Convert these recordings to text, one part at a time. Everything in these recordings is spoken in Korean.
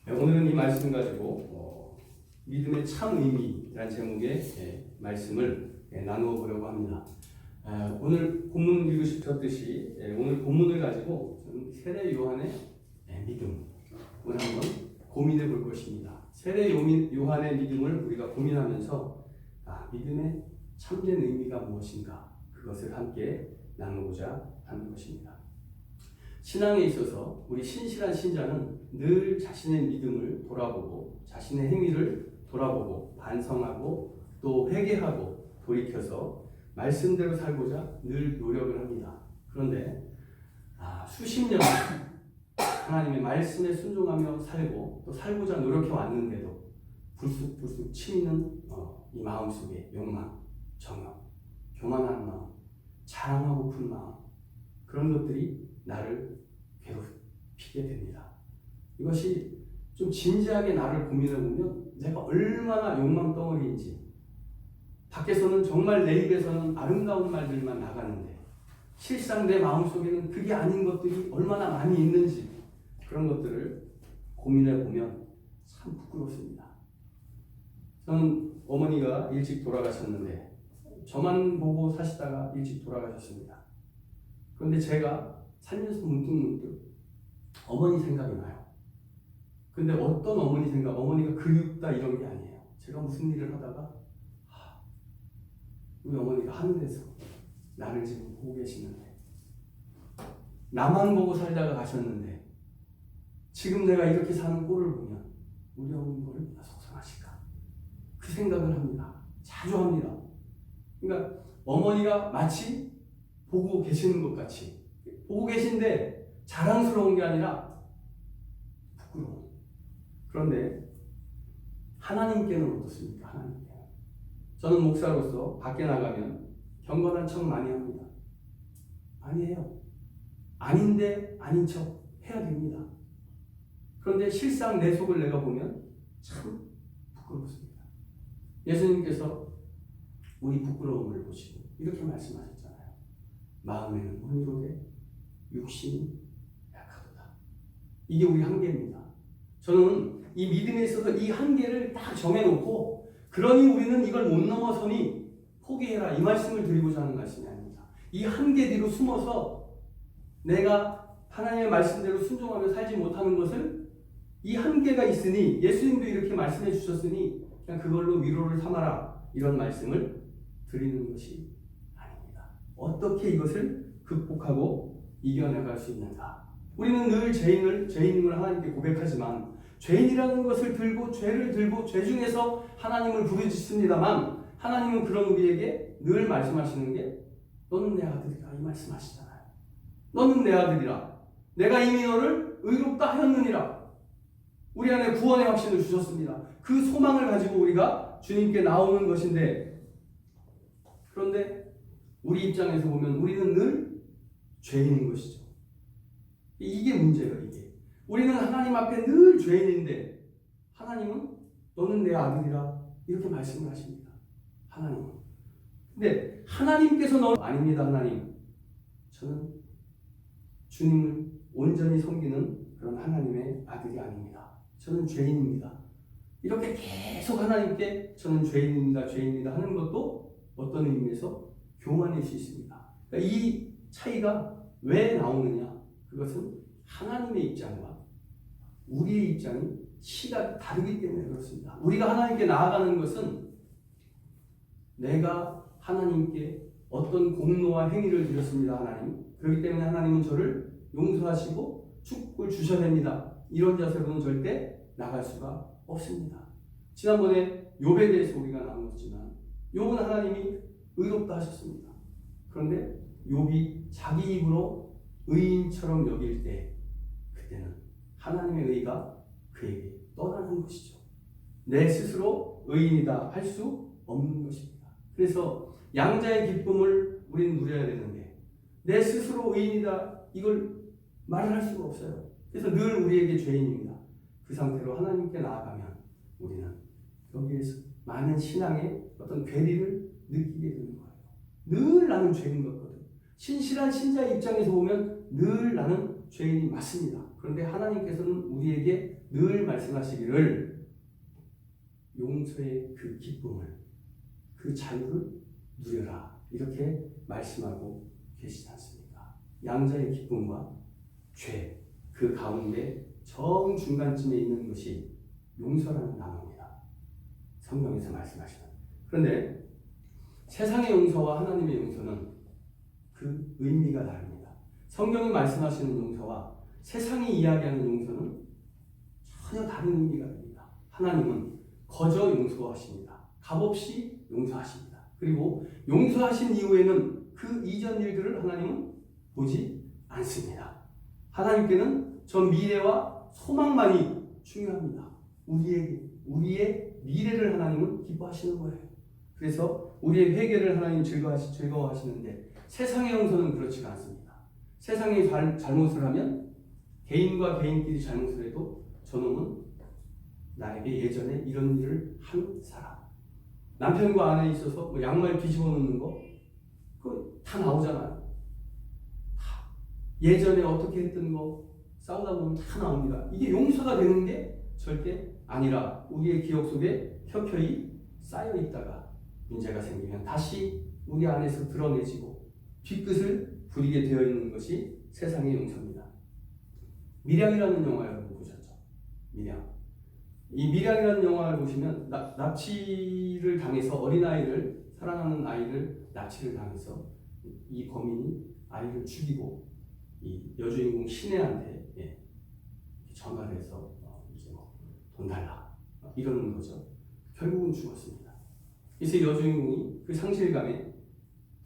오늘은 이 말씀 가지고 믿음의 참 의미라는 제목의 말씀을 나누어 보려고 합니다. 오늘 본문 읽으셨듯이 오늘 본문을 가지고 세례 요한의 믿음을 한번 고민해 볼 것입니다. 세례 요한의 믿음을 우리가 고민하면서 믿음의 참된 의미가 무엇인가, 그것을 함께 나누고자 하는 것입니다. 신앙에 있어서 우리 신실한 신자는 늘 자신의 믿음을 돌아보고 자신의 행위를 돌아보고 반성하고 또 회개하고 돌이켜서 말씀대로 살고자 늘 노력을 합니다. 그런데 수십 년 하나님의 말씀에 순종하며 살고 또 살고자 노력해 왔는데도 불쑥 치미는 이 마음속에 욕망, 정욕, 교만한 마음, 자랑하고픈 마음, 그런 것들이 나를 괴롭히게 됩니다. 이것이 좀 진지하게 나를 고민해보면 내가 얼마나 욕망 덩어리인지, 밖에서는 정말 내 입에서는 아름다운 말들만 나가는데 실상 내 마음속에는 그게 아닌 것들이 얼마나 많이 있는지, 그런 것들을 고민해보면 참 부끄럽습니다. 저는 어머니가 일찍 돌아가셨는데 저만 보고 사시다가 일찍 돌아가셨습니다. 그런데 제가 살면서 문득 어머니 생각이 나요. 근데 어떤 어머니 생각, 어머니가 그립다 이런 게 아니에요. 제가 무슨 일을 하다가 우리 어머니가 하늘에서 나를 지금 보고 계시는데, 나만 보고 살다가 가셨는데 지금 내가 이렇게 사는 꼴을 보면 우리 어머니가 얼마나 속상하실까, 그 생각을 합니다. 자주 합니다. 그러니까 어머니가 마치 보고 계시는 것 같이 보고 계신데 자랑스러운 게 아니라 부끄러워. 그런데 하나님께는 어떻습니까? 하나님께는. 저는 목사로서 밖에 나가면 경건한 척 많이 합니다. 많이 해요. 아닌데 아닌 척 해야 됩니다. 그런데 실상 내 속을 내가 보면 참 부끄럽습니다. 예수님께서 우리 부끄러움을 보시고 이렇게 말씀하셨잖아요. 마음에는 온유로되 육신이 약하도다. 이게 우리 한계입니다. 저는 이 믿음에 있어서 이 한계를 딱 정해놓고, 그러니 우리는 이걸 못 넘어서니 포기해라, 이 말씀을 드리고자 하는 말씀이 아닙니다. 이 한계 뒤로 숨어서 내가 하나님의 말씀대로 순종하며 살지 못하는 것을, 이 한계가 있으니 예수님도 이렇게 말씀해 주셨으니 그냥 그걸로 위로를 삼아라, 이런 말씀을 드리는 것이 아닙니다. 어떻게 이것을 극복하고 이겨나갈 수 있는가? 우리는 늘 죄인임을 하나님께 고백하지만 죄인이라는 것을 들고 죄를 들고 죄 중에서 하나님을 부르짖습니다만, 하나님은 그런 우리에게 늘 말씀하시는 게 너는 내 아들이라, 이 말씀하시잖아요. 너는 내 아들이라, 내가 이미 너를 의롭다 하였느니라. 우리 안에 구원의 확신을 주셨습니다. 그 소망을 가지고 우리가 주님께 나오는 것인데, 그런데 우리 입장에서 보면 우리는 늘 죄인인 것이죠. 이게 문제예요. 이게 우리는 하나님 앞에 늘 죄인인데 하나님은 너는 내 아들이라 이렇게 말씀을 하십니다. 하나님은. 근데 하나님께서 너는 아닙니다. 하나님, 저는 주님을 온전히 섬기는 그런 하나님의 아들이 아닙니다. 저는 죄인입니다. 이렇게 계속 하나님께 저는 죄인입니다 하는 것도 어떤 의미에서 교만일 수 있습니다. 그러니까 이 차이가 왜 나오느냐? 그것은 하나님의 입장과 우리의 입장이 시각이 다르기 때문에 그렇습니다. 우리가 하나님께 나아가는 것은 내가 하나님께 어떤 공로와 행위를 드렸습니다. 하나님, 그렇기 때문에 하나님은 저를 용서하시고 축복을 주셔야 됩니다. 이런 자세로는 절대 나갈 수가 없습니다. 지난번에 욥에 대해서 우리가 나눴지만 욥은 하나님이 의롭다 하셨습니다. 그런데 욥이 자기 입으로 의인처럼 여길 때, 그때는 하나님의 의가 그에게 떠나는 것이죠. 내 스스로 의인이다 할 수 없는 것입니다. 그래서 양자의 기쁨을 우리는 누려야 되는데 내 스스로 의인이다 이걸 말할 수가 없어요. 그래서 늘 우리에게 죄인입니다. 그 상태로 하나님께 나아가면 우리는 여기에서 많은 신앙의 어떤 괴리를 느끼게 되는 거예요. 늘 나는 죄인 같거든. 신실한 신자의 입장에서 보면 늘 나는 죄인이 맞습니다. 그런데 하나님께서는 우리에게 늘 말씀하시기를 용서의 그 기쁨을, 그 자유를 누려라, 이렇게 말씀하고 계시지 않습니까? 양자의 기쁨과 죄, 그 가운데 정중간쯤에 있는 것이 용서라는 단어입니다. 성경에서 말씀하시는. 그런데 세상의 용서와 하나님의 용서는 그 의미가 다릅니다. 성경이 말씀하시는 용서와 세상이 이야기하는 용서는 전혀 다른 의미가 됩니다. 하나님은 거저 용서하십니다. 값없이 용서하십니다. 그리고 용서하신 이후에는 그 이전 일들을 하나님은 보지 않습니다. 하나님께는 저 미래와 소망만이 중요합니다. 우리의 미래를 하나님은 기뻐하시는 거예요. 그래서 우리의 회개를 하나님 즐거워하시는데 세상의 용서는 그렇지가 않습니다. 세상이 잘못을 하면 개인과 개인끼리 잘못을 해도 저놈은 나에게 예전에 이런 일을 한 사람, 남편과 아내에 있어서 뭐 양말 뒤집어 놓는 거 그거 다 나오잖아요. 다 예전에 어떻게 했던 거 싸우다 보면 다 나옵니다. 이게 용서가 되는 게 절대 아니라 우리의 기억 속에 켜켜이 쌓여 있다가 문제가 생기면 다시 우리 안에서 드러내지고 뒤끝을 부리게 되어 있는 것이 세상의 용서입니다. 밀양이라는 영화 여러분 보셨죠? 밀양. 이 밀양이라는 영화를 보시면 납치를 당해서 어린아이를, 사랑하는 아이를 납치를 당해서 이 범인이 아이를 죽이고 이 여주인공 신혜한테 전화를 해서 이제 돈 달라 이러는 거죠. 결국은 죽었습니다. 그래서 여주인공이 그 상실감에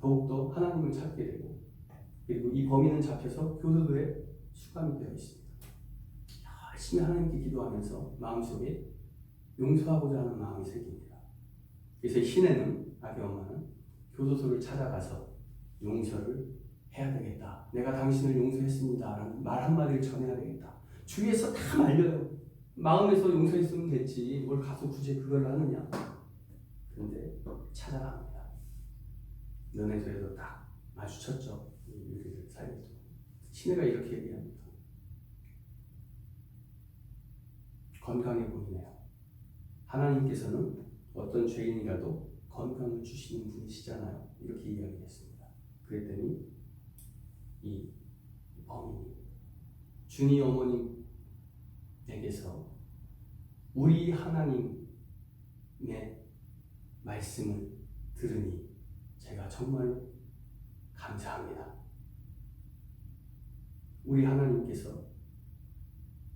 더욱더 하나님을 찾게 되고, 그리고 이 범인은 잡혀서 교도소에 수감이 되어 있습니다. 열심히 하나님께 기도하면서 마음속에 용서하고자 하는 마음이 생깁니다. 그래서 신혜는, 아기 엄마는 교도소를 찾아가서 용서를 해야 되겠다. 내가 당신을 용서했습니다. 라는 말 한마디를 전해야 되겠다. 주위에서 다 말려요. 마음에서 용서했으면 됐지. 뭘 가서 굳이 그걸 하느냐. 그런데 찾아갑니다. 면회소에서 딱 마주쳤죠. 우리를 사이에서. 신혜가 이렇게 얘기합니다. 건강해 보이네요. 하나님께서는 어떤 죄인이라도 건강을 주시는 분이시잖아요. 이렇게 이야기했습니다. 그랬더니 이 범인이 준이 어머님에게서 우리 하나님의 말씀을 들으니 제가 정말 감사합니다. 우리 하나님께서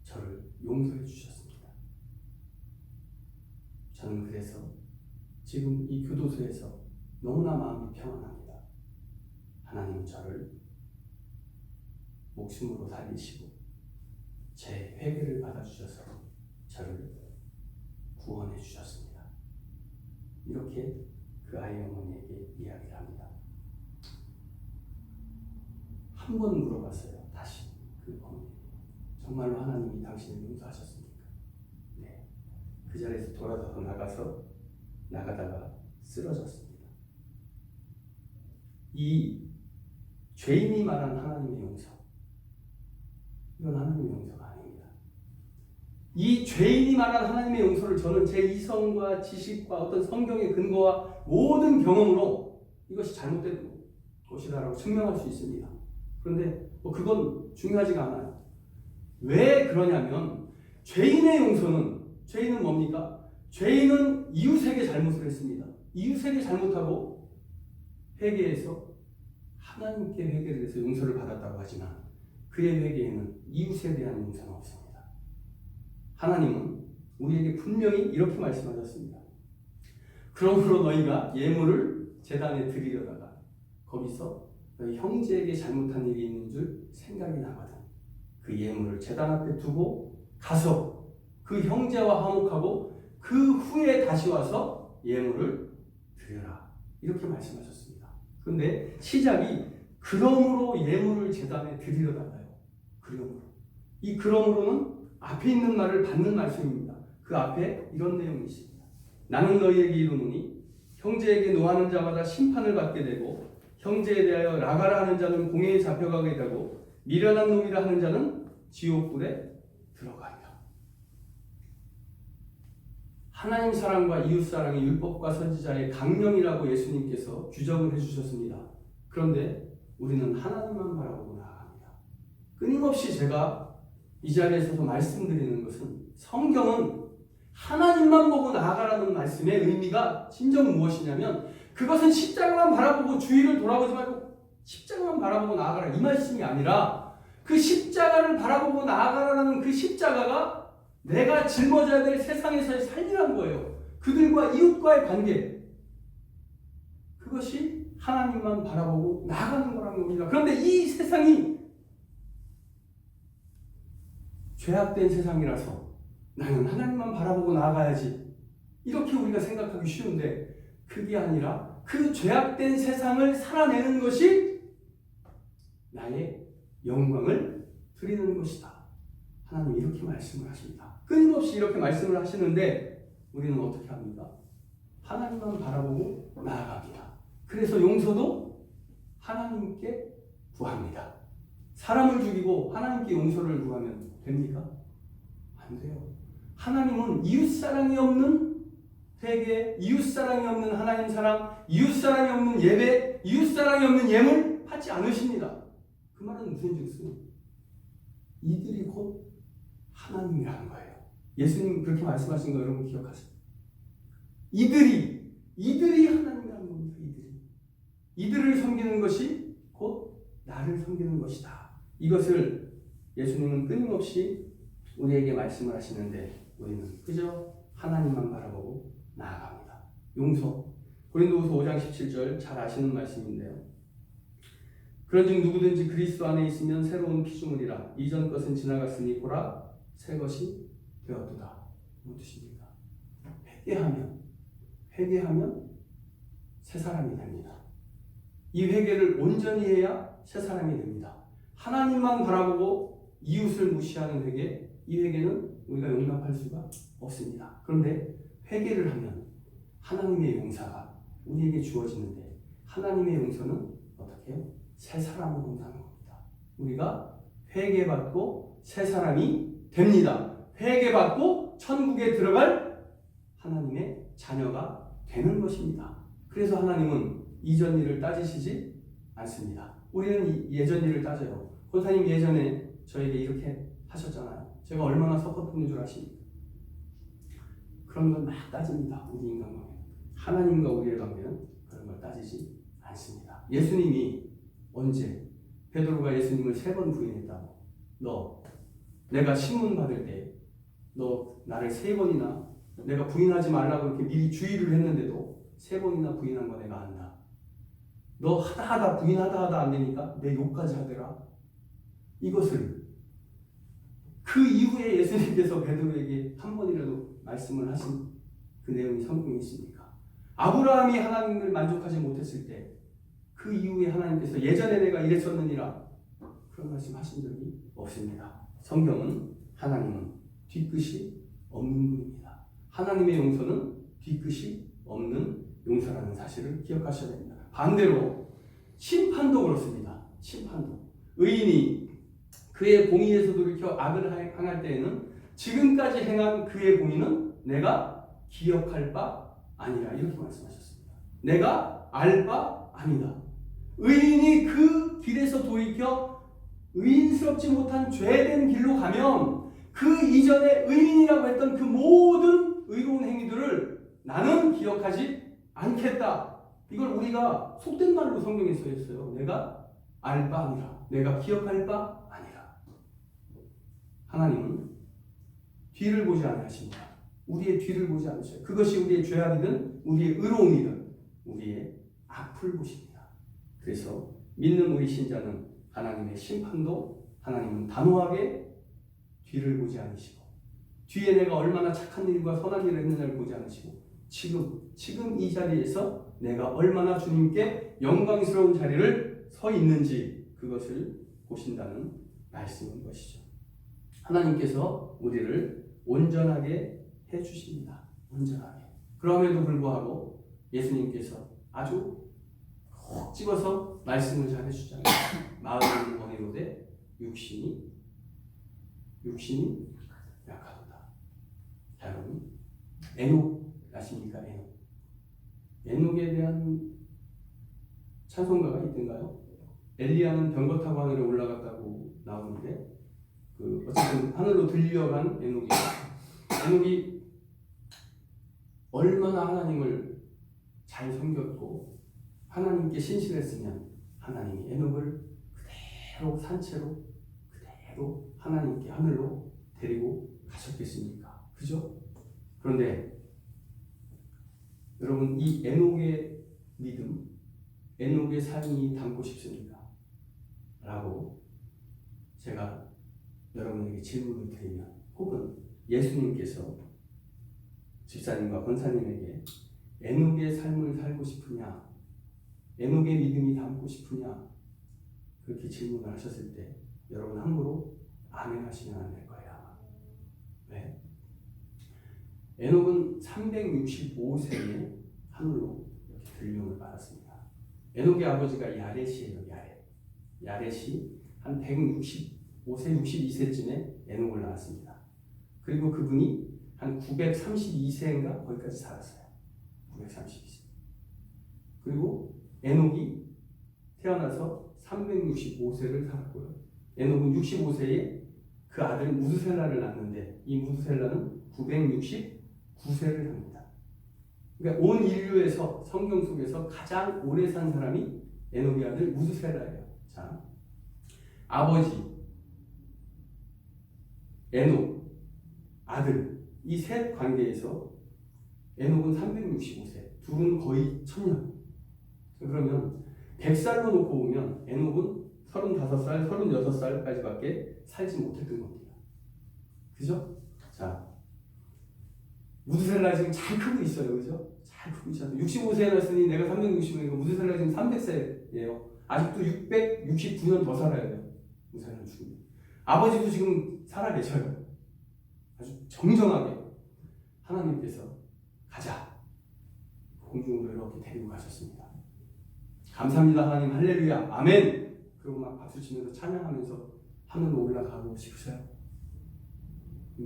저를 용서해 주셨습니다. 저는 그래서 지금 이 교도소에서 너무나 마음이 평안합니다. 하나님은 저를 목숨으로 살리시고 제 회개를 받아주셔서 저를 구원해 주셨습니다. 이렇게 그 아이 어머니에게 이야기를 합니다. 한 번 물어봤어요. 다시 그 어머니에게. 정말로 하나님이 당신을 용서하셨습니까? 네. 그 자리에서 돌아서 나가다가 쓰러졌습니다. 이 죄인이 말한 하나님의 용서, 이건 하나님의 용서가 아닙니다. 이 죄인이 말한 하나님의 용서를 저는 제 이성과 지식과 어떤 성경의 근거와 모든 경험으로 이것이 잘못된 것이다라고 증명할 수 있습니다. 그런데 그건 중요하지가 않아요. 왜 그러냐면 죄인은 뭡니까? 죄인은 이웃에게 잘못을 했습니다. 이웃에게 잘못하고 회개해서 하나님께 회개를 해서 용서를 받았다고 하지만 그의 회개에는 이웃에 대한 용서는 없습니다. 하나님은 우리에게 분명히 이렇게 말씀하셨습니다. 그러므로 너희가 예물을 제단에 드리려다가 거기서 너희 형제에게 잘못한 일이 있는 줄 생각이 나거든. 그 예물을 제단 앞에 두고 가서 그 형제와 화목하고 그 후에 다시 와서 예물을 드려라. 이렇게 말씀하셨습니다. 그런데 시작이 그러므로 예물을 제단에 드리려다가요. 이 그러므로는 앞에 있는 말을 받는 말씀입니다. 그 앞에 이런 내용이 있습니다. 나는 너희에게 이르노니 형제에게 노하는 자마다 심판을 받게 되고 형제에 대하여 나가라 하는 자는 공회에 잡혀가게 되고 미련한 놈이라 하는 자는 지옥불에 들어가리라. 하나님 사랑과 이웃 사랑이 율법과 선지자의 강령이라고 예수님께서 규정을 해주셨습니다. 그런데 우리는 하나님만 바라보고 나아갑니다. 끊임없이 제가 이 자리에 서서 말씀드리는 것은 성경은 하나님만 보고 나아가라는 말씀의 의미가 진정 무엇이냐면 그것은 십자가만 바라보고 주위를 돌아보지 말고 십자가만 바라보고 나아가라 이 말씀이 아니라 그 십자가를 바라보고 나아가라는 그 십자가가 내가 짊어져야 될 세상에서의 삶이란 거예요. 그들과 이웃과의 관계. 그것이 하나님만 바라보고 나아가는 거라는 겁니다. 그런데 이 세상이 죄악된 세상이라서 나는 하나님만 바라보고 나아가야지. 이렇게 우리가 생각하기 쉬운데 그게 아니라 그 죄악된 세상을 살아내는 것이 나의 영광을 드리는 것이다. 하나님 이렇게 말씀을 하십니다. 끊임없이 이렇게 말씀을 하시는데 우리는 어떻게 합니까? 하나님만 바라보고 나아갑니다. 그래서 용서도 하나님께 구합니다. 사람을 죽이고 하나님께 용서를 구하면 됩니까? 안 돼요. 하나님은 이웃사랑이 없는 회개, 이웃사랑이 없는 하나님 사랑, 이웃사랑이 없는 예배, 이웃사랑이 없는 예물 받지 않으십니다. 그 말은 무슨 뜻이에요? 이들이 곧 하나님이라는 거예요. 예수님 그렇게 말씀하신 거 여러분 기억하세요? 이들이 하나님이라는 겁니다. 이들을 섬기는 것이 곧 나를 섬기는 것이다. 이것을 예수님은 끊임없이 우리에게 말씀을 하시는데 우리는 그저 하나님만 바라보고 나아갑니다. 용서. 고린도후서 5장 17절 잘 아시는 말씀인데요. 그런즉 누구든지 그리스도 안에 있으면 새로운 피조물이라 이전 것은 지나갔으니 보라 새 것이 되었도다. 무슨 뜻입니까? 회개하면 새 사람이 됩니다. 이 회개를 온전히 해야 새 사람이 됩니다. 하나님만 바라보고 이웃을 무시하는 회개, 이 회개는 우리가 용납할 수가 없습니다. 그런데 회개를 하면 하나님의 용서가 우리에게 주어지는데 하나님의 용서는 어떻게 해요? 새 사람을 온다는 겁니다. 우리가 회개받고 새 사람이 됩니다. 회개받고 천국에 들어갈 하나님의 자녀가 되는 것입니다. 그래서 하나님은 이전 일을 따지시지 않습니다. 우리는 예전 일을 따져요. 권사님 예전에 저에게 이렇게 하셨잖아요. 제가 얼마나 섭섭한 줄 아십니까? 그런 걸 막 따집니다. 우리 인간관계. 하나님과 우리의 관계는 그런 걸 따지지 않습니다. 예수님이 언제 베드로가 예수님을 3번 부인했다고 너 내가 신문 받을 때 너 나를 3번이나 내가 부인하지 말라고 이렇게 미리 주의를 했는데도 3번이나 부인한 거 내가 안다. 너 하다 부인하다 안 되니까 내 욕까지 하더라. 이것을 그 이후에 예수님께서 베드로에게 한 번이라도 말씀을 하신 그 내용이 성경에 있습니까? 아브라함이 하나님을 만족하지 못했을 때 그 이후에 하나님께서 예전에 내가 이랬었느니라 그런 말씀 하신 적이 없습니다. 성경은 하나님은 뒤끝이 없는 분입니다. 하나님의 용서는 뒤끝이 없는 용서라는 사실을 기억하셔야 됩니다. 반대로 심판도 그렇습니다. 심판도 의인이 그의 공의에서 돌이켜 악을 행할 때에는 지금까지 행한 그의 공의는 내가 기억할 바 아니라 이렇게 말씀하셨습니다. 내가 알 바 아니다. 의인이 그 길에서 돌이켜 의인스럽지 못한 죄된 길로 가면 그 이전에 의인이라고 했던 그 모든 의로운 행위들을 나는 기억하지 않겠다. 이걸 우리가 속된 말로 성경에 써 있어요. 내가 알 바 아니라, 내가 기억할 바 아니라. 하나님은 뒤를 보지 않으십니다. 우리의 뒤를 보지 않으셔요. 그것이 우리의 죄악이든 우리의 의로움이든 우리의 악을 보십니다. 그래서 믿는 우리 신자는 하나님의 심판도 하나님은 단호하게 뒤를 보지 않으시고 뒤에 내가 얼마나 착한 일과 선한 일을 했느냐를 보지 않으시고 지금 이 자리에서 내가 얼마나 주님께 영광스러운 자리를 서 있는지 그것을 보신다는 말씀인 것이죠. 하나님께서 우리를 온전하게 해주십니다. 온전하게. 그럼에도 불구하고 예수님께서 아주 콕 집어서 말씀을 잘 해주잖아요. 마음은 원해로되 육신이 약하도다. 자, 여러분 에녹 아십니까? 에녹에 대한 찬송가가 있던가요? 엘리야는 병거 타고 하늘에 올라갔다고 나오는데 어쨌든 하늘로 들려간 에녹이 얼마나 하나님을 잘 섬겼고 하나님께 신실했으면 하나님이 에녹을 그대로 산채로 그대로 하나님께 하늘로 데리고 가셨겠습니까? 그죠? 그런데 여러분, 이 에녹의 믿음, 에녹의 삶이 닮고 싶습니다 라고 제가 여러분에게 질문을 드리면, 혹은 예수님께서 집사님과 권사님에게 에녹의 삶을 살고 싶으냐, 에녹의 믿음이 닮고 싶으냐, 그렇게 질문을 하셨을 때 여러분 함부로 아멘 하시면 안 될 거예요. 왜? 에녹은 365세에 하늘로 이렇게 들림을 받았습니다. 에녹의 아버지가 야렛이에요. 야렛이 한 165세, 62세쯤에 에녹을 낳았습니다. 그리고 그분이 한 932세인가 거기까지 살았어요. 932세. 그리고 에녹이 태어나서 365세를 살았고요. 에녹은 65세에 그 아들 무드셀라를 낳는데, 이 무드셀라는 969세를 삽니다. 그러니까 온 인류에서, 성경 속에서 가장 오래 산 사람이 에녹의 아들 무드셀라예요. 자, 아버지 에녹, 아들, 이 셋 관계에서 에녹은 365세, 둘은 거의 1000년. 그러면 100살로 놓고 보면 에녹은 35살, 36살까지밖에 살지 못했던 겁니다. 그죠? 자, 무드셀라 지금 잘 크고 있어요. 그죠? 잘 크고 있잖아요. 65세에 났으니 내가 360세니까 무드셀라 지금 300세예요. 아직도 669년 더 살아야 돼요. 무드셀라 죽으면. 아버지도 지금 살아계셔요. 아주 정정하게 하나님께서 가자, 공중으로 이렇게 데리고 가셨습니다. 감사합니다 하나님, 할렐루야, 아멘. 그리고 막 박수 치면서 찬양하면서 하늘로 올라가고 싶으세요?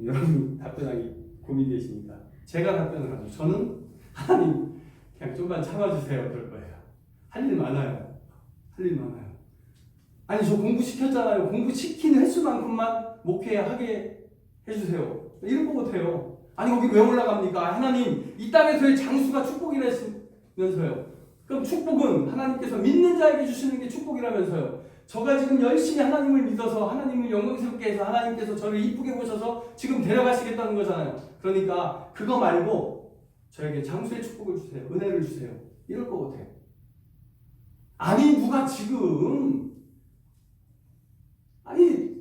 여러분이 답변하기 고민되십니까? 제가 답변을 하죠. 저는 하나님 그냥 좀만 참아주세요 그럴 거예요. 할 일 많아요. 아니, 저 공부시켰잖아요. 공부시킨 횟수만큼만 목회하게 해주세요. 이럴 것 같아요. 아니, 거기 왜 올라갑니까? 하나님, 이 땅에서의 장수가 축복이라면서요. 그럼 축복은 하나님께서 믿는 자에게 주시는 게 축복이라면서요. 저가 지금 열심히 하나님을 믿어서 하나님을 영광스럽게 해서 하나님께서 저를 이쁘게 보셔서 지금 데려가시겠다는 거잖아요. 그러니까 그거 말고 저에게 장수의 축복을 주세요. 은혜를 주세요. 이럴 것 같아요. 아니, 누가 지금, 아니,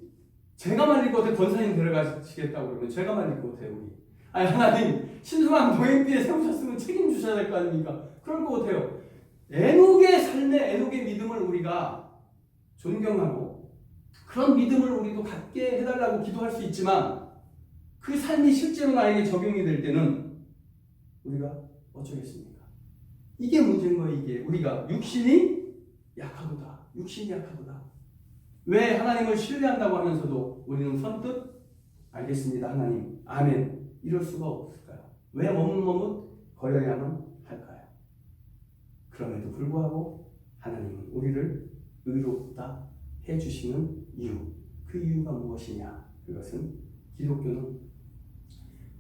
제가 말릴 것 같아요. 권사님 데려가시겠다고 그러면 제가 말릴 것 같아요. 우리. 아니, 하나님 신성한 보행비에 세우셨으면 책임주셔야 될 거 아닙니까? 그럴 것 같아요. 에녹의 삶에, 에녹의 믿음을 우리가 존경하고 그런 믿음을 우리도 갖게 해달라고 기도할 수 있지만, 그 삶이 실제로 나에게 적용이 될 때는 우리가 어쩌겠습니까? 이게 문제인 거예요. 이게 우리가 육신이 약하도다. 왜 하나님을 신뢰한다고 하면서도 우리는 선뜻 알겠습니다 하나님, 아멘, 이럴 수가 없을까요? 왜 머뭇머뭇 거려야만 할까요? 그럼에도 불구하고 하나님은 우리를 의롭다 해주시는 이유, 그 이유가 무엇이냐? 그것은 기독교는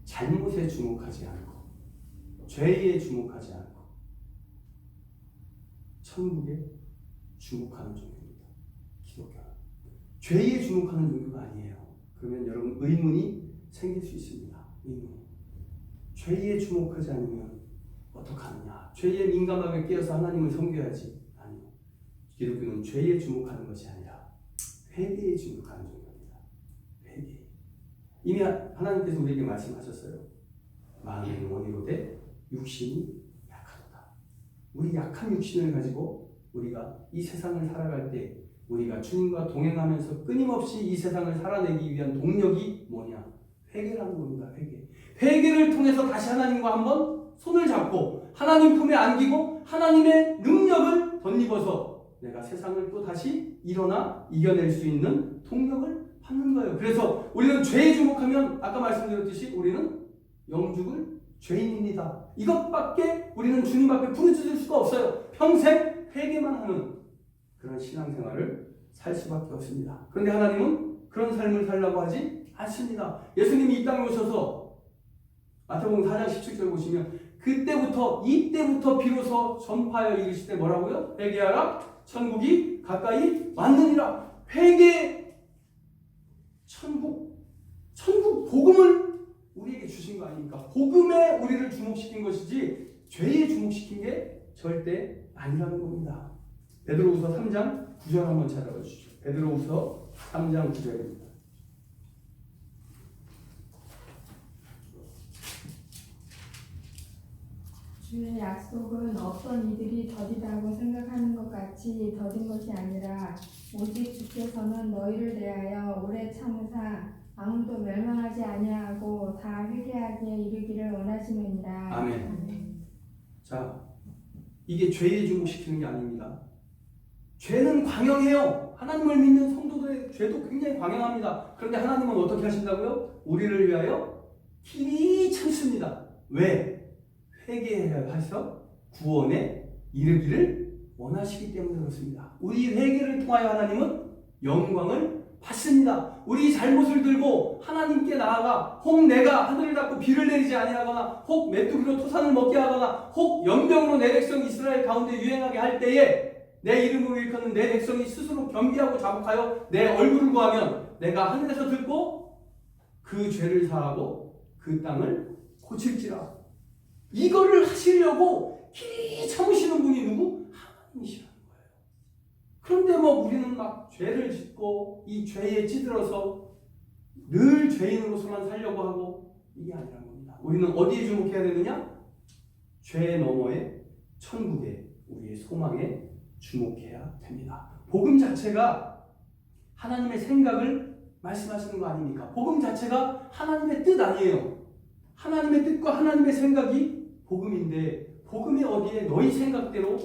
잘못에 주목하지 않고 죄에 주목하지 않고 천국에 주목하는 종교입니다. 기독교는 죄에 주목하는 종교가 아니에요. 그러면 여러분 의문이 생길 수 있습니다. 죄에 주목하지 않으면 어떡하느냐? 죄에 민감하게 깨어서 하나님을 섬겨야지. 아니요. 기독교는 죄에 주목하는 것이 아니라 회개에 주목하는 종교입니다. 회개. 이미 하나님께서 우리에게 말씀하셨어요. 마음의 원이로되 육신이 약하도다. 우리 약한 육신을 가지고 우리가 이 세상을 살아갈 때, 우리가 주님과 동행하면서 끊임없이 이 세상을 살아내기 위한 동력이 뭐냐? 회개라는 겁니다. 회개를 통해서 다시 하나님과 한번 손을 잡고 하나님 품에 안기고 하나님의 능력을 덧입어서 내가 세상을 또 다시 일어나 이겨낼 수 있는 동력을 받는 거예요. 그래서 우리는 죄에 주목하면 아까 말씀드렸듯이 우리는 영죽을 죄인입니다. 이것밖에 우리는 주님밖에 부르짖을 수가 없어요. 평생 회개만 하는 그런 신앙생활을 살 수밖에 없습니다. 그런데 하나님은 그런 삶을 살라고 하지 않습니다. 예수님이 이 땅에 오셔서 마태복음 4장 17절 보시면 이때부터 비로소 전파하여 이르시되 뭐라고요? 회개하라 천국이 가까이 왔느니라. 회개, 천국 복음을 우리에게 주신 거 아닙니까? 복음에 우리를 주목시킨 것이지 죄에 주목시킨 게 절대 아니라는 겁니다. 베드로후서 3장 9절 한번 찾아봐 주시죠. 베드로후서 3장 9절입니다. 주의 약속은 어떤 이들이 더디다고 생각하는 것 같이 더딘 것이 아니라 오직 주께서는 너희를 대하여 오래 참으사 아무도 멸망하지 아니하고 다 회개하기에 이르기를 원하시느니라. 아멘. 자, 이게 죄에 주목시키는 게 아닙니다. 죄는 광영해요. 하나님을 믿는 성도들의 죄도 굉장히 광영합니다. 그런데 하나님은 어떻게 하신다고요? 우리를 위하여 길이 참습니다. 왜? 회개해야 해서 구원에 이르기를 원하시기 때문에 그렇습니다. 우리 회개를 통하여 하나님은 영광을 받습니다. 우리 잘못을 들고 하나님께 나아가 혹 내가 하늘을 닫고 비를 내리지 아니하거나 혹 메뚜기로 토산을 먹게 하거나 혹 연병으로 내 백성 이스라엘 가운데 유행하게 할 때에 내 이름으로 일컫는 내 백성이 스스로 겸비하고 자복하여 내 얼굴을 구하면 내가 하늘에서 듣고 그 죄를 사하고 그 땅을 고칠지라. 이거를 하시려고 길이 참으시는 분이 누구? 하나님이시라는 거예요. 그런데 우리는 막 죄를 짓고 이 죄에 찌들어서 늘 죄인으로서만 살려고 하고 이게 아니라는 겁니다. 우리는 어디에 주목해야 되느냐? 죄 너머의 천국에 우리의 소망에 주목해야 됩니다. 복음 자체가 하나님의 생각을 말씀하시는 거 아닙니까? 복음 자체가 하나님의 뜻 아니에요. 하나님의 뜻과 하나님의 생각이 복음인데 복음이 어디에 너희 생각대로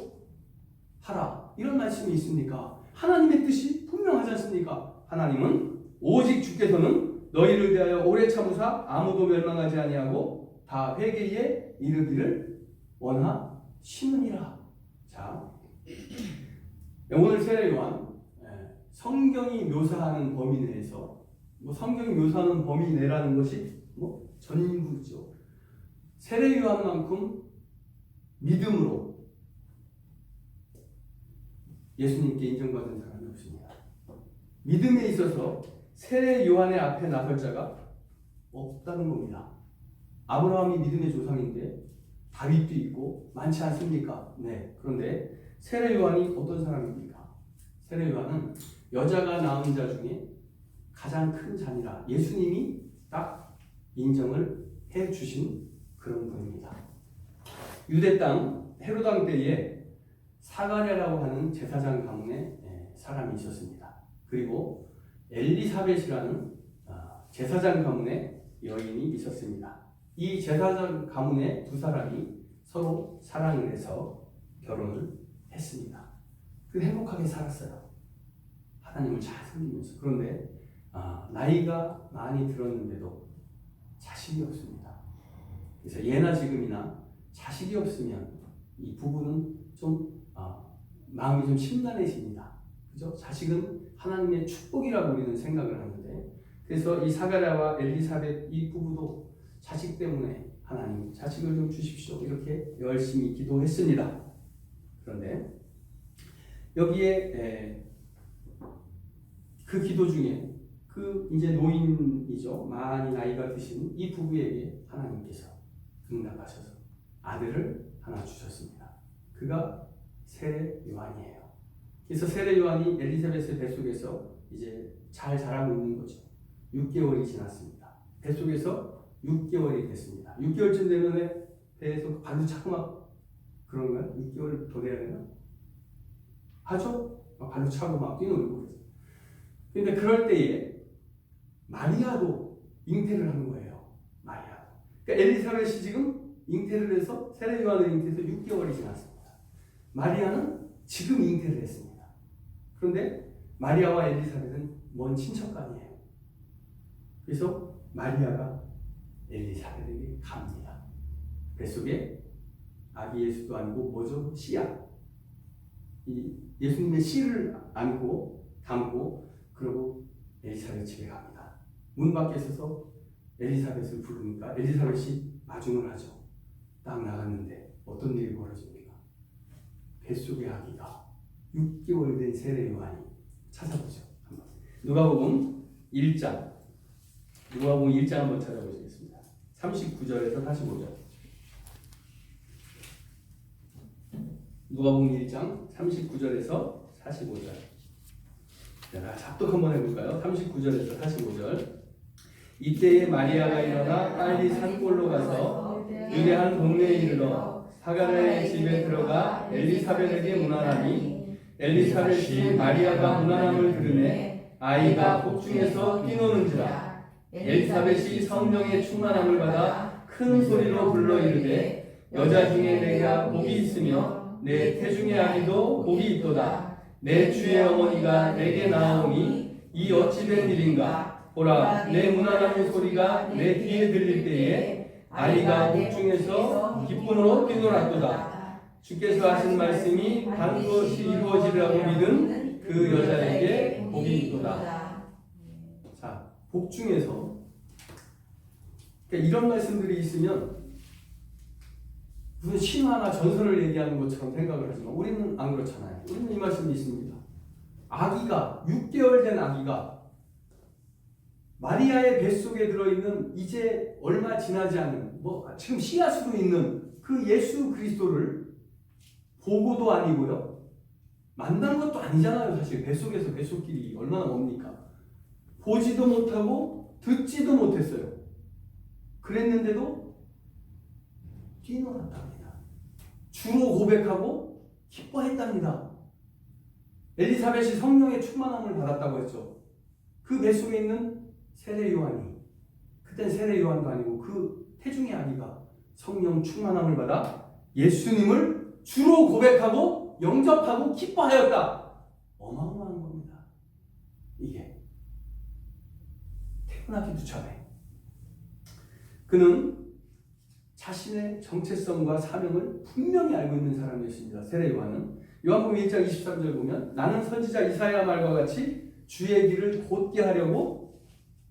하라 이런 말씀이 있습니까? 하나님의 뜻이 분명하지 않습니까? 하나님은 오직 주께서는 너희를 대하여 오래 참으사 아무도 멸망하지 아니하고 다 회개에 이르기를 원하시느니라. 자, 오늘 세례 요한 성경이 묘사하는 범위 내에서 성경이 묘사하는 범위 내라는 것이 전부죠. 세례 요한만큼 믿음으로 예수님께 인정받은 사람이 없습니다. 믿음에 있어서 세례 요한의 앞에 나설 자가 없다는 겁니다. 아브라함이 믿음의 조상인데 다윗도 있고 많지 않습니까? 네. 그런데 세례 요한이 어떤 사람입니까? 세례 요한은 여자가 낳은 자 중에 가장 큰 자니라 예수님이 딱 인정을 해 주신 그런 분입니다. 유대 땅 헤롯 왕 때에 사가랴라고 하는 제사장 가문의 사람이 있었습니다. 그리고 엘리사벳이라는 제사장 가문의 여인이 있었습니다. 이 제사장 가문의 두 사람이 서로 사랑을 해서 결혼을 했습니다. 그 행복하게 살았어요. 하나님을 잘 섬기면서. 그런데 나이가 많이 들었는데도 자식이 없습니다. 그래서 예나 지금이나 자식이 없으면 이 부부는 좀 마음이 좀 심란해집니다. 그죠? 자식은 하나님의 축복이라고 우리는 생각을 하는데, 그래서 이 사가랴와 엘리사벳 이 부부도 자식 때문에 하나님 자식을 좀 주십시오 이렇게 열심히 기도했습니다. 그런데 여기에 그 기도 중에 그 이제 노인이죠. 많이 나이가 드신 이 부부에게 하나님께서 응답하셔서 아들을 하나 주셨습니다. 그가 세례 요한이에요. 그래서 세례 요한이 엘리사벳의 뱃속에서 이제 잘 자라고 있는 거죠. 6개월이 지났습니다. 뱃속에서 6개월이 됐습니다. 6개월쯤 되면 배에서 발도 차고 막 그런가요? 6개월 더 돼야 되나? 하죠? 발도 차고 막 뛰놀고 그래서. 근데 그럴 때에 마리아도 잉태를 하는 거예요. 마리아도. 그러니까 엘리사벳이 지금 잉태를 해서 세례 요한을 잉태해서 6개월이 지났습니다. 마리아는 지금 잉태를 했습니다. 그런데 마리아와 엘리사벳은 먼 친척간이에요. 그래서 마리아가 엘리사벳에게 갑니다. 뱃속에 아기 예수도 아니고 뭐죠? 씨야. 이 예수님의 씨를 안고 담고 그러고 엘리사벳 집에 갑니다. 문 밖에 서서 엘리사벳을 부르니까 엘리사벳이 마중을 하죠. 딱 나갔는데 어떤 일이 벌어집니까? 뱃속의 아기가 6개월 된 세례 요한이 찾아보죠. 한번. 누가복음 1장 한번 찾아보시겠습니다. 39절에서 45절. 누가복음 1장 39절에서 45절. 자, 작독 한번 해볼까요? 39절에서 45절. 이때에 마리아가 일어나 빨리 산골로 가서 유대한 동네에 이르러 사가랴의 집에 들어가 엘리사벳에게 문안하니 엘리사벳이 마리아가 문안함을 들으매 아이가 복중에서 뛰노는지라. 엘리사벳이 성령의 충만함을 받아 큰 소리로 불러 이르되 여자 중에 내가 복이 있으며 내 태중의 아기도 복이 있도다. 내 주의 어머니가 내게 나오니 이 어찌 된 일인가. 보라, 내 문안하는 소리가 내 귀에 들릴 때에 아이가 복중에서 기쁨으로 뛰놀았도다. 주께서 하신 말씀이 반드시 이루어지리라고 믿은 그 여자에게 복이 있도다. 자, 복중에서 그러니까 이런 말씀들이 있으면 무슨 신화나 전설을 얘기하는 것처럼 생각을 하지만 우리는 안 그렇잖아요. 우리는 이 말씀이 있습니다. 아기가 6개월 된 아기가 마리아의 뱃속에 들어있는 이제 얼마 지나지 않은 지금 씨앗으로 있는 그 예수 그리스도를 보고도 아니고요. 만난 것도 아니잖아요. 사실 뱃속에서 뱃속길이 얼마나 멉니까? 보지도 못하고 듣지도 못했어요. 그랬는데도 뛰놀았답니다. 주로 고백하고 기뻐했답니다. 엘리사벳이 성령의 충만함을 받았다고 했죠. 그 뱃속에 있는 세례 요한이, 그땐 세례 요한도 아니고 그 태중의 아기가 성령 충만함을 받아 예수님을 주로 고백하고 영접하고 기뻐하였다. 어마어마한 겁니다. 이게 태어나기도 전에 그는 자신의 정체성과 사명을 분명히 알고 있는 사람이었습니다. 세례 요한은 요한복음 1장 23절 보면 나는 선지자 이사야 말과 같이 주의 길을 곧게 하려고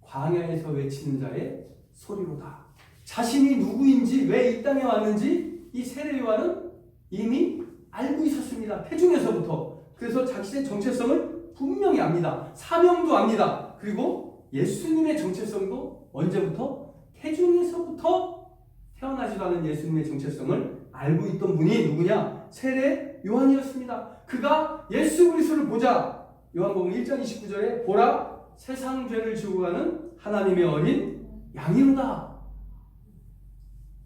광야에서 외치는 자의 소리로다. 자신이 누구인지 왜 이 땅에 왔는지 이 세례 요한은 이미 알고 있었습니다. 태중에서부터. 그래서 자신의 정체성을 분명히 압니다. 사명도 압니다. 그리고 예수님의 정체성도 언제부터? 태중에서부터 태어나지도 않은 예수님의 정체성을 알고 있던 분이 누구냐? 세례 요한이었습니다. 그가 예수 그리스도를 보자 요한복음 1장 29절에 보라 세상 죄를 지고 가는 하나님의 어린 양이로다.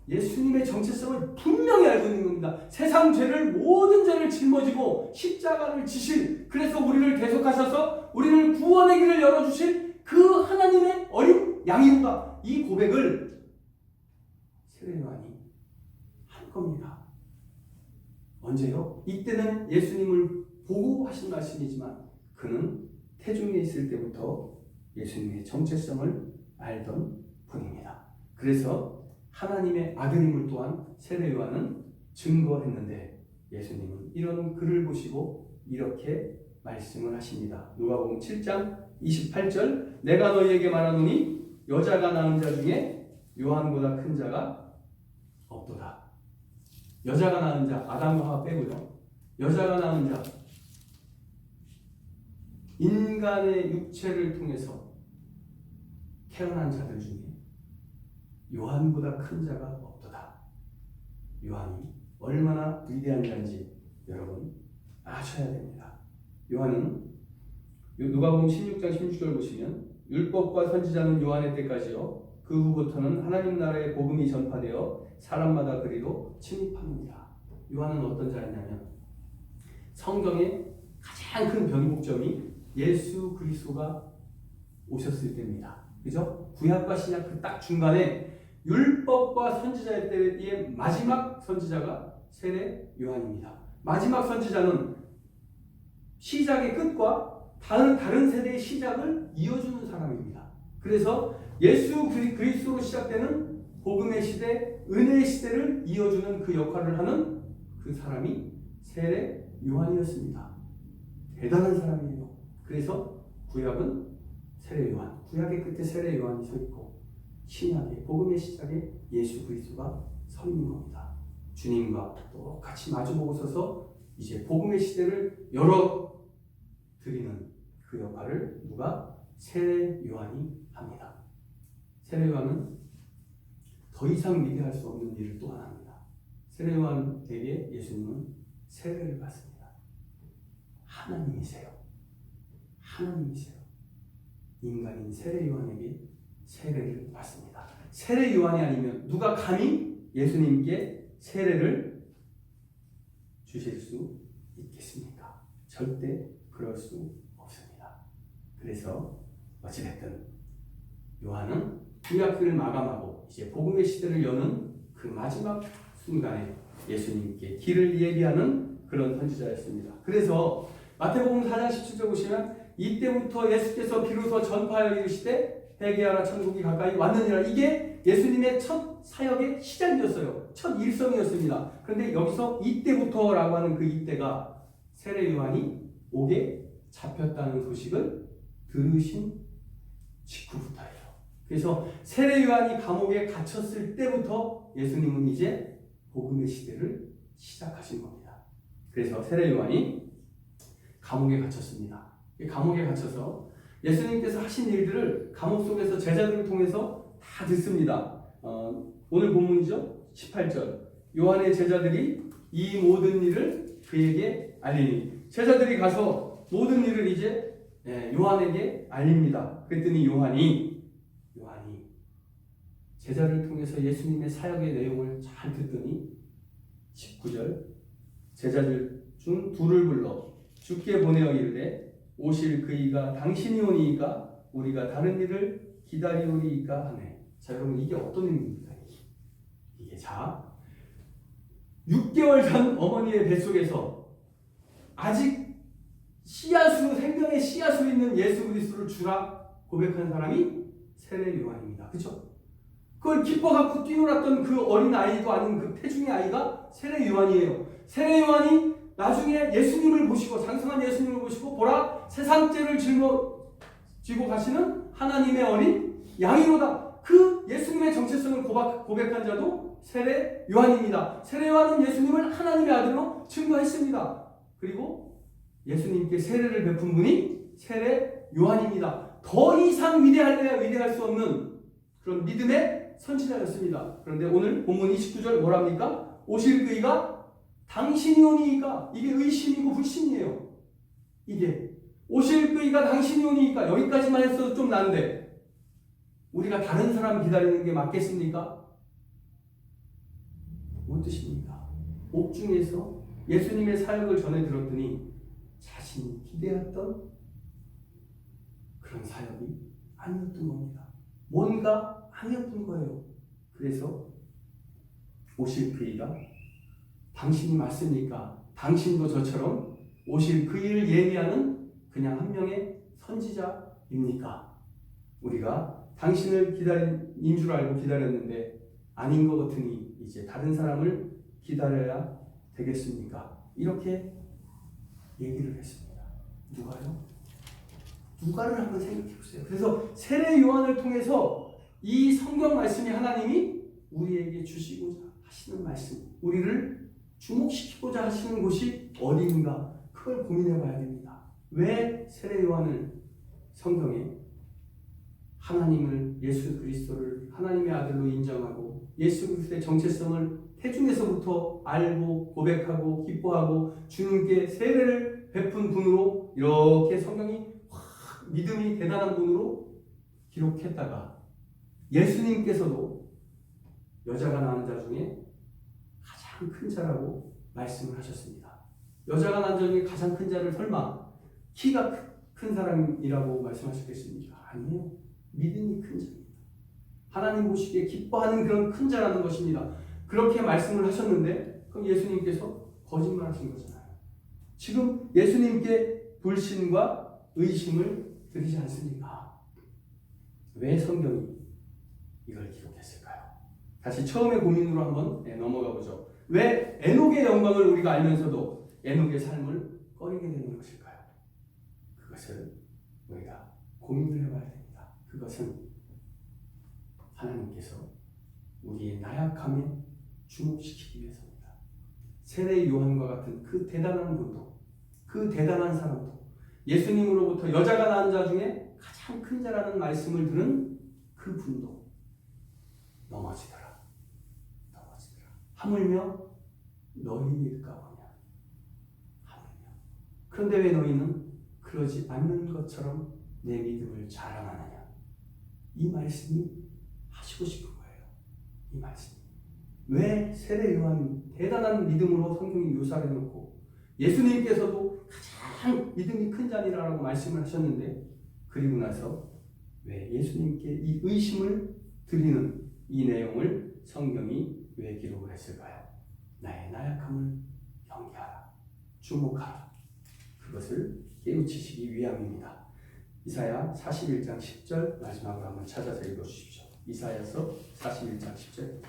예수님의 정체성을 분명히 알고 있는 겁니다. 세상 죄를 모든 죄를 짊어지고 십자가를 지실, 그래서 우리를 대속하셔서 우리를 구원의 길을 열어주실 그 하나님의 어린 양이로다. 이 고백을 세례 요한이 한 겁니다. 언제요? 이때는 예수님을 보고 하신 말씀이지만 그는 태중에 있을 때부터 예수님의 정체성을 알던 분입니다. 그래서 하나님의 아들임을 또한 세례 요한은 증거했는데 예수님은 이런 글을 보시고 이렇게 말씀을 하십니다. 누가복음 7장 28절 내가 너희에게 말하노니 여자가 낳은 자 중에 요한보다 큰 자가 없도다. 여자가 낳은 자, 아담과 하와 빼고요. 여자가 낳은 자, 인간의 육체를 통해서 태어난 자들 중에 요한보다 큰 자가 없도다. 요한이 얼마나 위대한 자인지 여러분 아셔야 됩니다. 요한은 누가복음 16장 16절 보시면 율법과 선지자는 요한의 때까지요. 그 후부터는 하나님 나라의 복음이 전파되어 사람마다 그리로 침입합니다. 요한은 어떤 자였냐면 성경의 가장 큰 변곡점이 예수 그리스도가 오셨을 때입니다. 그죠? 구약과 신약 그 딱 중간에 율법과 선지자의 때의 마지막 선지자가 세례 요한입니다. 마지막 선지자는 시작의 끝과 다른 세대의 시작을 이어주는 사람입니다. 그래서 예수 그리스도로 시작되는 복음의 시대, 은혜의 시대를 이어주는 그 역할을 하는 그 사람이 세례 요한이었습니다. 대단한 사람이에요. 그래서 구약은 세례 요한, 구약의 끝에 세례 요한이 서 있고 신약의 복음의 시작에 예수 그리스도가 서 있는 겁니다. 주님과 똑같이 마주보고 서서 이제 복음의 시대를 열어 드리는 그 역할을 누가? 세례 요한이 합니다. 세례 요한은 더 이상 위대할 수 없는 일을 또 하나 합니다. 세례 요한에게 예수님은 세례를 받습니다. 하나님이세요. 하나님이세요. 인간인 세례 요한에게 세례를 받습니다. 세례 요한이 아니면 누가 감히 예수님께 세례를 주실 수 있겠습니까? 절대 그럴 수 없습니다. 그래서 어찌됐든 요한은 구약기를 마감하고 이제 복음의 시대를 여는 그 마지막 순간에 예수님께 길을 예비하는 그런 선지자였습니다. 그래서 마태복음 4장 17절 보시면 이때부터 예수께서 비로소 전파하여 이르시되 회개하라 천국이 가까이 왔느니라. 이게 예수님의 첫 사역의 시작이었어요. 첫 일성이었습니다. 그런데 여기서 이때부터라고 하는 그 이때가 세례 요한이 옥에 잡혔다는 소식을 들으신 직후부터예요. 그래서 세례 요한이 감옥에 갇혔을 때부터 예수님은 이제 복음의 시대를 시작하신 겁니다. 그래서 세례 요한이 감옥에 갇혔습니다. 감옥에 갇혀서 예수님께서 하신 일들을 감옥 속에서 제자들을 통해서 다 듣습니다. 오늘 본문이죠. 18절. 요한의 제자들이 이 모든 일을 그에게 알리니, 제자들이 가서 모든 일을 이제 요한에게 알립니다. 그랬더니 요한이 제자를 통해서 예수님의 사역의 내용을 잘 듣더니 19절 제자들 중 둘을 불러 주께 보내어 이르되 오실 그이가 당신이 오니이까 우리가 다른 일을 기다리오리이까 하네. 자, 여러분, 이게 어떤 의미입니까? 이게 자 6개월 전 어머니의 뱃속에서 아직 씨앗으로, 생명의 씨앗으로 있는 예수 그리스도를 주라 고백한 사람이 세례 요한입니다. 그렇죠? 그걸 기뻐갖고 뛰놀았던 그 어린 아이도 아닌 그 태중의 아이가 세례 요한이에요. 세례 요한이 나중에 예수님을 보시고, 장성한 예수님을 보시고, 보라 세상죄를 짊어지고 가시는 하나님의 어린 양이로다. 그 예수님의 정체성을 고백한 자도 세례 요한입니다. 세례 요한은 예수님을 하나님의 아들로 증거했습니다. 그리고 예수님께 세례를 베푼 분이 세례 요한입니다. 더 이상 위대할 수 없는 그런 믿음의 선지자였습니다. 그런데 오늘 본문 29절 뭐랍니까? 오실 그이가 당신이 오니이까. 이게 의심이고 불신이에요. 이게 오실 그이가 당신이 오니이까. 여기까지만 했어도 좀 난데 우리가 다른 사람 기다리는 게 맞겠습니까? 뭔 뜻입니까? 옥중에서 예수님의 사역을 전해 들었더니 자신이 기대했던 그런 사역이 아니었던 겁니다. 뭔가 아니었던 거예요. 그래서 오실 그이가 당신이 맞습니까? 당신도 저처럼 오실 그 일을 예비하는 그냥 한 명의 선지자입니까? 우리가 당신을 기다린 줄 알고 기다렸는데 아닌 것 같으니 이제 다른 사람을 기다려야 되겠습니까? 이렇게 얘기를 했습니다. 누가요? 누가를 한번 생각해 보세요. 그래서 세례 요한을 통해서 이 성경 말씀이 하나님이 우리에게 주시고자 하시는 말씀, 우리를 주목시키고자 하시는 곳이 어디인가, 그걸 고민해 봐야 됩니다. 왜 세례 요한을 성경에 하나님을, 예수 그리스도를 하나님의 아들로 인정하고 예수 그리스도의 정체성을 태중에서부터 알고 고백하고 기뻐하고 주님께 세례를 베푼 분으로 이렇게 성경이 확 믿음이 대단한 분으로 기록했다가 예수님께서도 여자가 낳은 자 중에 가장 큰 자라고 말씀을 하셨습니다. 여자가 낳은 자 중에 가장 큰 자를 설마 키가 큰 사람이라고 말씀하셨겠습니까? 아니에요. 믿음이 큰 자입니다. 하나님 보시기에 기뻐하는 그런 큰 자라는 것입니다. 그렇게 말씀을 하셨는데 그럼 예수님께서 거짓말하신 거잖아요. 지금 예수님께 불신과 의심을 드리지 않습니까? 왜 성경이 이걸 기록했을까요? 다시 처음의 고민으로 한번 넘어가 보죠. 왜 에녹의 영광을 우리가 알면서도 에녹의 삶을 꺼리게 되는 것일까요? 그것을 우리가 고민을 해봐야 됩니다. 그것은 하나님께서 우리의 나약함에 주목시키기 위해서입니다. 세례 요한과 같은 그 대단한 분도, 그 대단한 사람도, 예수님으로부터 여자가 낳은 자 중에 가장 큰 자라는 말씀을 들은 그 분도 넘어지더라. 하물며 너희일까 보냐. 하물며. 그런데 왜 너희는 그러지 않는 것처럼 내 믿음을 자랑하느냐. 이 말씀이 하시고 싶은 거예요. 이 말씀이. 왜 세례 요한이 대단한 믿음으로 성경이 묘사를 해놓고 예수님께서도 가장 믿음이 큰 자니라라고 말씀을 하셨는데, 그리고 나서 왜 예수님께 이 의심을 드리는 이 내용을 성경이 왜 기록을 했을까요? 나의 나약함을 경계하라, 주목하라. 그것을 깨우치시기 위함입니다. 이사야 41장 10절 마지막으로 한번 찾아서 읽어주십시오. 이사야서 41장 10절.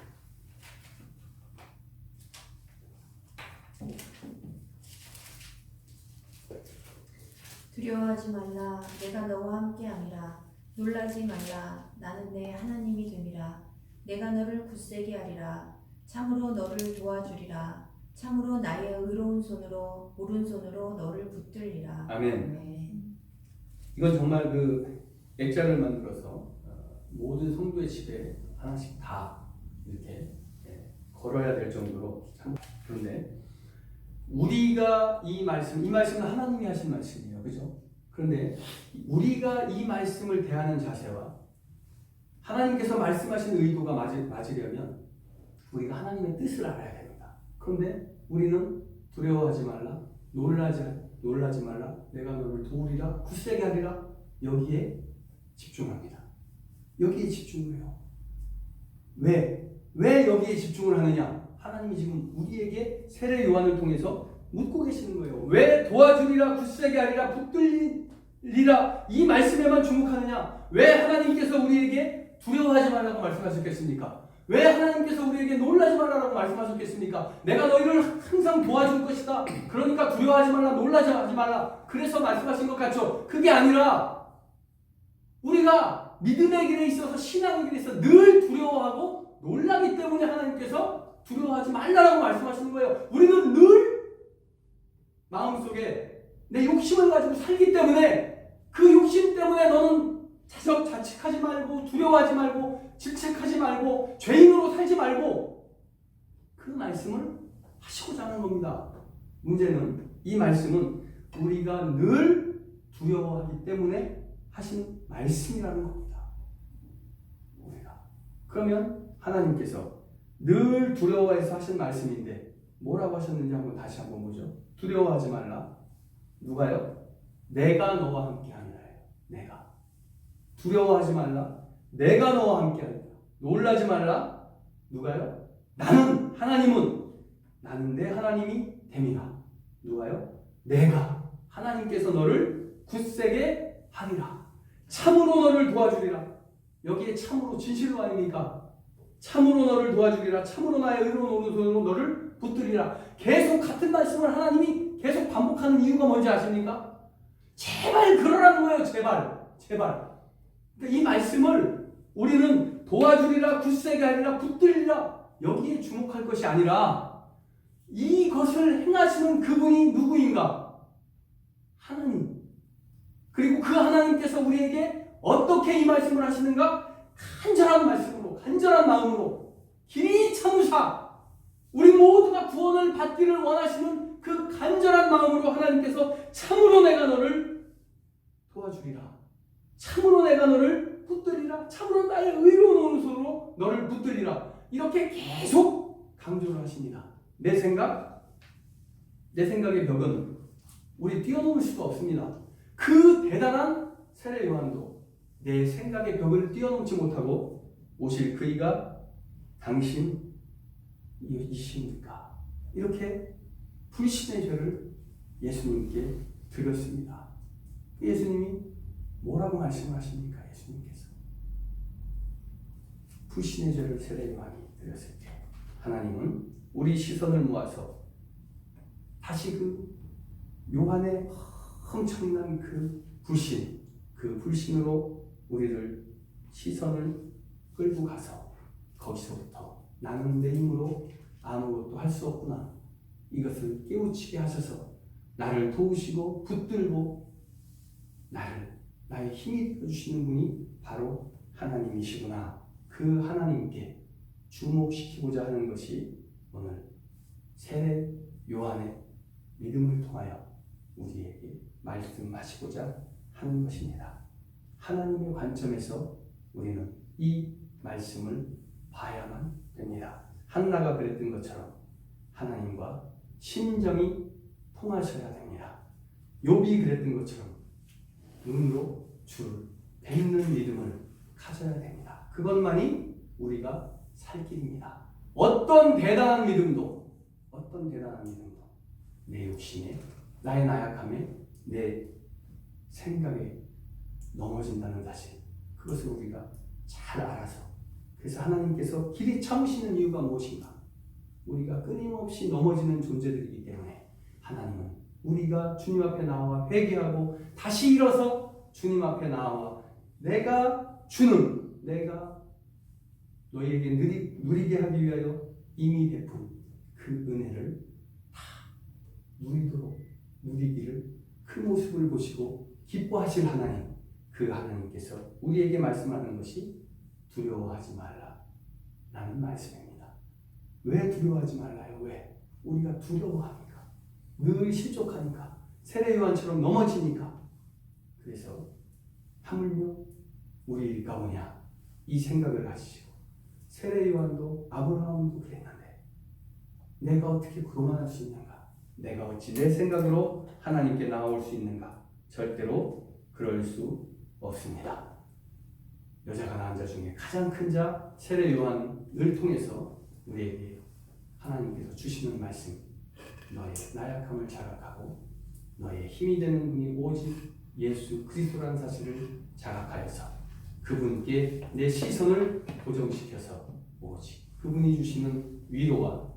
두려워하지 말라. 내가 너와 함께함이라. 놀라지 말라. 나는 내 하나님이 됨이라. 내가 너를 굳세게 하리라. 참으로 너를 도와주리라. 참으로 나의 의로운 손으로 오른손으로 너를 붙들리라. 아멘. 이건 정말 그 액자를 만들어서 모든 성도의 집에 하나씩 다 이렇게 걸어야 될 정도로 참. 그런데 우리가 이 말씀은 하나님이 하신 말씀이에요, 그죠? 그런데 우리가 이 말씀을 대하는 자세와 하나님께서 말씀하신 의도가 맞으려면 우리가 하나님의 뜻을 알아야 됩니다. 그런데 우리는 두려워하지 말라, 놀라지 말라, 내가 너를 도우리라, 굳세게 하리라, 여기에 집중합니다. 여기에 집중을 해요. 왜 여기에 집중을 하느냐? 하나님이 지금 우리에게 세례 요한을 통해서 묻고 계시는 거예요. 왜 도와주리라, 굳세게 하리라, 붙들리라, 이 말씀에만 주목하느냐? 왜 하나님께서 우리에게 두려워하지 말라고 말씀하셨겠습니까? 왜 하나님께서 우리에게 놀라지 말라고 말씀하셨겠습니까? 내가 너희를 항상 도와줄 것이다. 그러니까 두려워하지 말라, 놀라지 말라. 그래서 말씀하신 것 같죠? 그게 아니라 우리가 믿음의 길에 있어서, 신앙의 길에 있어서 늘 두려워하고 놀라기 때문에 하나님께서 두려워하지 말라라고 말씀하시는 거예요. 우리는 늘 마음속에 내 욕심을 가지고 살기 때문에, 그 욕심 때문에 너는 자책하지 말고, 두려워하지 말고, 질책하지 말고, 죄인으로 살지 말고, 그 말씀을 하시고자 하는 겁니다. 문제는 이 말씀은 우리가 늘 두려워하기 때문에 하신 말씀이라는 겁니다. 우리가. 그러면 하나님께서 늘 두려워해서 하신 말씀인데 뭐라고 하셨는지 다시 한번 보죠. 두려워하지 말라. 누가요? 내가 너와 함께하니라예요. 내가. 두려워하지 말라. 내가 너와 함께하니라. 놀라지 말라. 누가요? 나는, 하나님은, 나는 내 하나님이 됨이라. 누가요? 내가, 하나님께서 너를 굳세게 하리라. 참으로 너를 도와주리라. 여기에 참으로, 진실로 아닙니까? 참으로 너를 도와주리라. 참으로 나의 의로운 오른손으로 너를 붙들리라. 계속 같은 말씀을 하나님이 계속 반복하는 이유가 뭔지 아십니까? 제발 그러라는 거예요. 제발. 그러니까 이 말씀을 우리는 도와주리라, 굳세게 하리라, 붙들리라, 여기에 주목할 것이 아니라 이것을 행하시는 그분이 누구인가? 하나님. 그리고 그 하나님께서 우리에게 어떻게 이 말씀을 하시는가? 간절한 말씀으로, 간절한 마음으로, 길이 참으사 우리 모두가 구원을 받기를 원하시는 그 간절한 마음으로 하나님께서 참으로 내가 너를 도와주리라, 참으로 내가 너를 붙들리라, 참으로 나의 의로운 오른손으로 너를 붙들리라, 이렇게 계속 강조를 하십니다. 내 생각의 벽은 우리 뛰어넘을 수가 없습니다. 그 대단한 세례 요한도 내 생각의 벽을 뛰어넘지 못하고 오실 그이가 당신이십니까? 이렇게 불신의 죄를 예수님께 드렸습니다. 예수님이 뭐라고 말씀하십니까? 예수님께서 불신의 죄를 세례 요한이 드렸을 때 하나님은 우리 시선을 모아서 다시 그 요한의 엄청난 그 불신으로 우리를 시선을 끌고 가서 거기서부터 나는 내 힘으로 아무것도 할 수 없구나, 이것을 깨우치게 하셔서 나를 도우시고 붙들고 나의 힘이 되어주시는 분이 바로 하나님이시구나. 그 하나님께 주목시키고자 하는 것이 오늘 세례 요한의 믿음을 통하여 우리에게 말씀하시고자 하는 것입니다. 하나님의 관점에서 우리는 이 말씀을 봐야만 됩니다. 한나가 그랬던 것처럼 하나님과 심정이 통하셔야 됩니다. 욥이 그랬던 것처럼 눈으로 주를 뵙는 믿음을 가져야 됩니다. 그것만이 우리가 살 길입니다. 어떤 대단한 믿음도 내 욕심에, 나의 나약함에, 내 생각에 넘어진다는 사실, 그것을 우리가 잘 알아서, 그래서 하나님께서 길이 참으시는 이유가 무엇인가? 우리가 끊임없이 넘어지는 존재들이기 때문에 하나님은 우리가 주님 앞에 나와 회개하고 다시 일어서 주님 앞에 나와 내가 너희에게 누리게 하기 위하여 이미 베푼 그 은혜를 다 누리기를 그 모습을 보시고 기뻐하실 하나님, 그 하나님께서 우리에게 말씀하는 것이 두려워하지 말라 라는 말씀입니다. 왜 두려워하지 말라요? 왜? 우리가 두려워하니까, 늘 실족하니까, 세례 요한처럼 넘어지니까. 그래서 하물며 우리 일까 보냐, 이 생각을 가지시고, 세례 요한도 아브라함도 그랬는데 내가 어떻게 그만할 수 있는가? 내가 어찌 내 생각으로 하나님께 나아올 수 있는가? 절대로 그럴 수 없습니다. 여자가 낳은 자 중에 가장 큰 자 세례 요한을 통해서 우리에게 하나님께서 주시는 말씀, 너의 나약함을 자각하고 너의 힘이 되는 분이 오직 예수 그리스도라는 사실을 자각하여서 그분께 내 시선을 고정시켜서 오직 그분이 주시는 위로와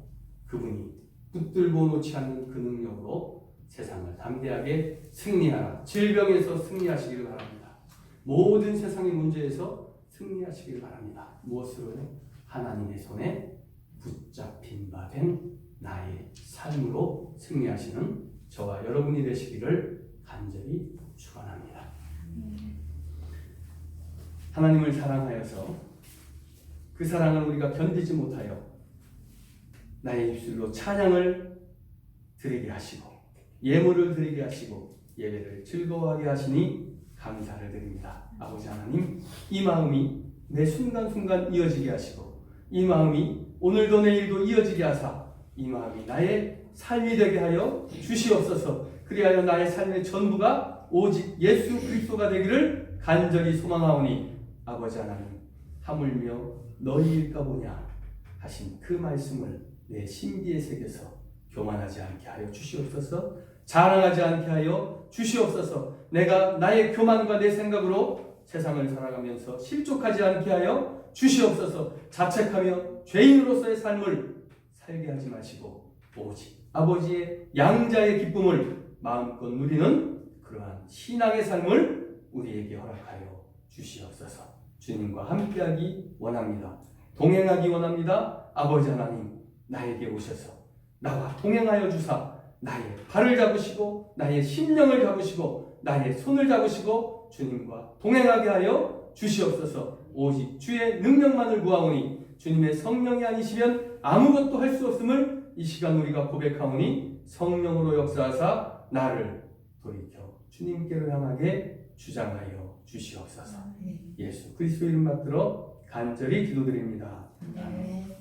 그분이 붙들고 놓지 않는 그 능력으로 세상을 담대하게 승리하라. 질병에서 승리하시기를 바랍니다. 모든 세상의 문제에서 승리하시기를 바랍니다. 무엇으로요? 하나님의 손에 붙잡힌 바 된 나의 삶으로 승리하시는 저와 여러분이 되시기를 간절히 축원합니다. 하나님을 사랑하여서 그 사랑을 우리가 견디지 못하여 나의 입술로 찬양을 드리게 하시고 예물을 드리게 하시고 예배를 즐거워하게 하시니 감사를 드립니다. 아버지 하나님, 이 마음이 내 순간순간 이어지게 하시고 이 마음이 오늘도 내일도 이어지게 하사 이 마음이 나의 삶이 되게 하여 주시옵소서. 그리하여 나의 삶의 전부가 오직 예수 그리스도가 되기를 간절히 소망하오니 아버지 하나님, 하물며 너희일까 보냐 하신 그 말씀을 내 심기에 새겨서 교만하지 않게 하여 주시옵소서. 자랑하지 않게 하여 주시옵소서. 내가 나의 교만과 내 생각으로 세상을 살아가면서 실족하지 않게 하여 주시옵소서. 자책하며 죄인으로서의 삶을 살게 하지 마시고 오직 아버지의 양자의 기쁨을 마음껏 누리는 그러한 신앙의 삶을 우리에게 허락하여 주시옵소서. 주님과 함께하기 원합니다. 동행하기 원합니다. 아버지 하나님, 나에게 오셔서 나와 동행하여 주사 나의 발을 잡으시고 나의 심령을 잡으시고 나의 손을 잡으시고 주님과 동행하게 하여 주시옵소서. 오직 주의 능력만을 구하오니 주님의 성령이 아니시면 아무것도 할 수 없음을 이 시간 우리가 고백하오니 성령으로 역사하사 나를 돌이켜 주님께로 향하게 주장하여 주시옵소서. 예수 그리스도 이름 받들어 간절히 기도드립니다. 아멘.